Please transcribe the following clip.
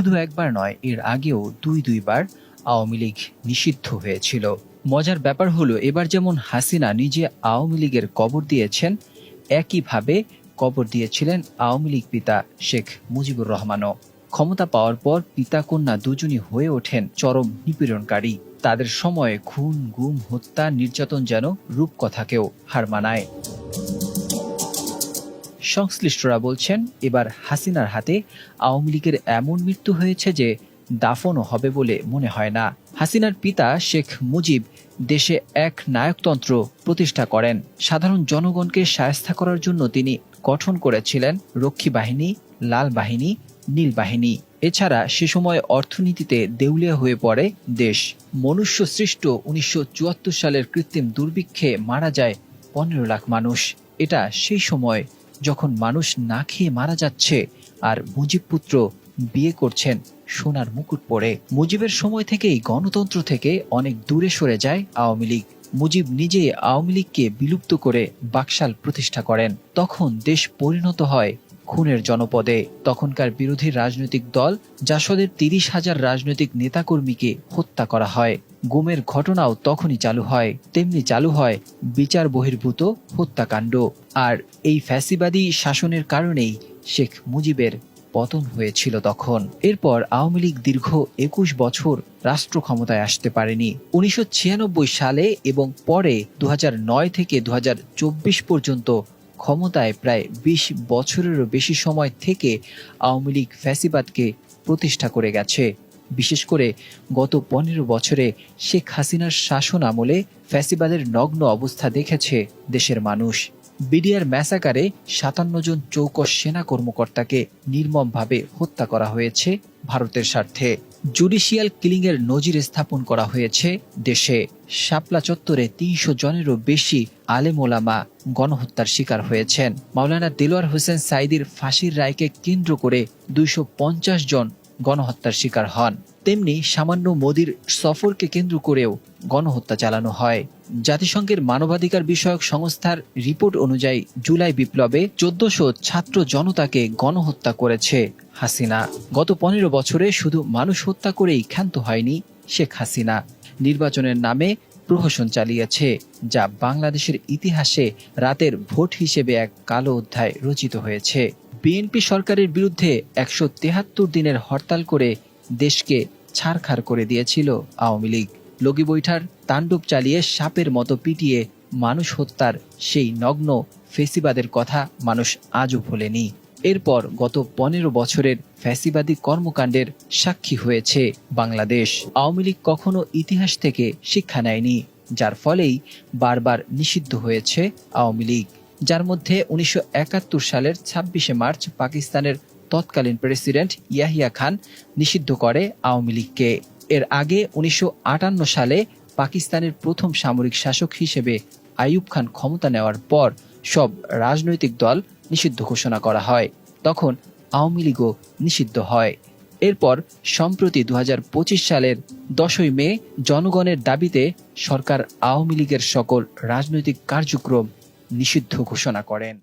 শুধু একবার নয়, এর আগেও দুইবার আওয়ামী লীগ নিষিদ্ধ হয়েছিল। মজার ব্যাপার হলো, এবার যেমন হাসিনা নিজে আওয়ামী লীগের কবর দিয়েছেন, একইভাবে কবর দিয়েছিলেন আওয়ামী লীগ পিতা শেখ মুজিবুর রহমানও। ক্ষমতা পাওয়ার পর পিতা কন্যা দুজনই হয়ে ওঠেন চরম নিপীড়নকারী। তাদের সময়ে খুন, গুম, হত্যা, নির্যাতন যেন রূপকথাকেও হার মানায়। সংশ্লিষ্টরা বলছেন, এবার হাসিনার হাতে আওয়ামী লীগের এমন মৃত্যু হয়েছে যে দাফনও হবে বলে মনে হয় না। হাসিনার পিতা শেখ মুজিব দেশে এক নায়কতন্ত্র প্রতিষ্ঠা করেন। সাধারণ জনগণকে শায়েস্তা করার জন্য তিনি গঠন করেছিলেন রক্ষী বাহিনী, লাল বাহিনী, নীল বাহিনী। এছাড়া সে সময় অর্থনীতিতে দেউলিয়া হয়ে পড়ে দেশ। মনুষ্য সৃষ্ট ১৯৭৪ সালের কৃত্রিম দুর্ভিক্ষে মারা যায় ১৫ লাখ মানুষ। এটা সেই সময় যখন মানুষ না খেয়ে মারা যাচ্ছে, আর মুজিব পুত্র বিয়ে করছেন সোনার মুকুট পরে। মুজিবের সময় থেকেই গণতন্ত্র থেকে অনেক দূরে সরে যায় আওয়ামী লীগ। মুজিব নিজে আওয়ামী লীগকে বিলুপ্ত করে বাকশাল প্রতিষ্ঠা করেন। তখন দেশ পরিণত হয় খুনের জনপদে। তখনকার বিরোধী রাজনৈতিক দল জাসদের ৩০,০০০ রাজনৈতিক নেতাকর্মীকে হত্যা করা হয়। গুমের ঘটনাও তখনই চালু হয়। তেমনি চালু হয় বিচার বহির্ভূত হত্যাকাণ্ড। আর এই ফ্যাসিবাদী শাসনের কারণেই শেখ মুজিবের পতন হয়েছিল তখন। এরপর আওয়ামী লীগ দীর্ঘ ২১ বছর রাষ্ট্র ক্ষমতায় আসতে পারেনি। ১৯৯৬ সালে এবং পরে ২০০৯ থেকে ২০২৪ পর্যন্ত ক্ষমতায় প্রায় ২০ বছরেরও বেশি সময় থেকে আওয়ামী লীগ ফ্যাসিবাদকে প্রতিষ্ঠা করে গেছে। বিশেষ করে গত ১৫ বছরে শেখ হাসিনার শাসন আমলে ফ্যাসিবাদের নগ্ন অবস্থা দেখেছে দেশের মানুষ। বিডিআর ম্যাসাকারে ৫৭ জন চৌকস সেনা কর্মকর্তাকে নির্মমভাবে হত্যা করা হয়েছে ভারতের স্বার্থে। জুডিশিয়াল কিলিংয়ের নজির স্থাপন করা হয়েছে দেশে। শাপলা চত্বরে ৩০০ জনেরও বেশি আলেম ওলামা গণহত্যার শিকার হয়েছেন। মাওলানা দেলোয়ার হোসেন সাঈদীর ফাঁসির রায়কে কেন্দ্র করে ২৫০ জন গণহত্যার শিকার হন। তেমনি সামান্য মোদির সফরকে কেন্দ্র করেও গণহত্যা চালানো হয়। জাতিসংঘের মানবাধিকার বিষয়ক সংস্থার রিপোর্ট অনুযায়ী জুলাই বিপ্লবে ১৪০০ ছাত্র জনতাকে গণহত্যা করেছে হাসিনা। গত ১৫ বছরে শুধু মানুষ হত্যা করেই ক্ষান্ত হয়নি শেখ হাসিনা। নির্বাচনের নামে প্রহসন চালিয়েছে, যা বাংলাদেশের ইতিহাসে রাতের ভোট হিসেবে এক কালো অধ্যায় রচিত হয়েছে। বিএনপি সরকারের বিরুদ্ধে ১৭৩ দিনের হরতাল করে দেশকে ছারখার করে দিয়েছিল আওয়ামী লীগ। লগি বৈঠার তাণ্ডব চালিয়ে সাপের মতো পিটিয়ে মানুষ হত্যার সেই নগ্ন ফ্যাসিবাদের কথা মানুষ আজও ভোলেনি। এরপর গত ১৫ বছরের ফ্যাসিবাদী কর্মকাণ্ডের সাক্ষী হয়েছে বাংলাদেশ। আওয়ামী লীগ কখনো ইতিহাস থেকে শিক্ষা নেয়নি, যার ফলেই বারবার নিষিদ্ধ হয়েছে আওয়ামী লীগ। যার মধ্যে ১৯৭১ সালের ২৬শে মার্চ পাকিস্তানের তৎকালীন প্রেসিডেন্ট ইয়াহিয়া খান নিষিদ্ধ করে আওয়ামী লীগকে। এর আগে ১৯৫৮ সালে পাকিস্তানের প্রথম সামরিক শাসক হিসেবে আইয়ুব খান ক্ষমতা নেওয়ার পর সব রাজনৈতিক দল নিষিদ্ধ ঘোষণা করা হয়। তখন আওয়ামী লীগও নিষিদ্ধ হয়। এরপর সম্প্রতি ২০২৫ সালের ১০ই মে জনগণের দাবিতে সরকার আওয়ামী লীগের সকল রাজনৈতিক কার্যক্রম নিষিদ্ধ ঘোষণা করেন।